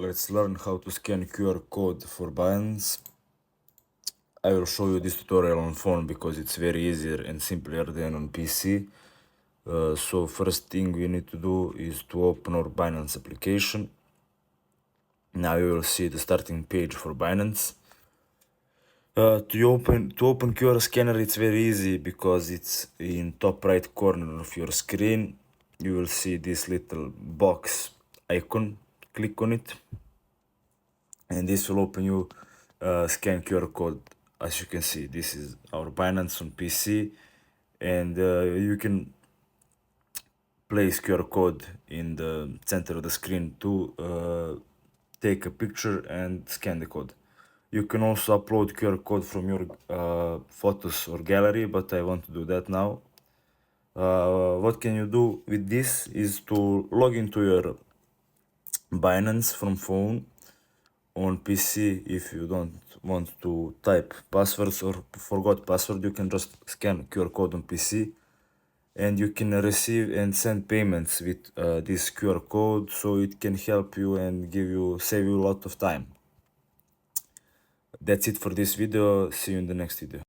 let's learn how to scan QR code for Binance. I will show you this tutorial on phone because it's very easier and simpler than on PC. So first thing we need to do is to open our Binance application. Now you will see the starting page for Binance. To open QR scanner, it's very easy because it's in top right corner of your screen. You will see this little box icon. Click on it, and this will open you scan QR code. As you can see, this is our Binance on PC, and you can place QR code in the center of the screen to take a picture and scan the code. You can also upload QR code from your photos or gallery, but I want to do that now. What can you do with this is to log into your Binance from phone. On PC, if you don't want to type passwords or forgot password, you can just scan QR code on PC, and you can receive and send payments with this QR code, so it can help you and save you a lot of time. That's it for this video. See you in the next video.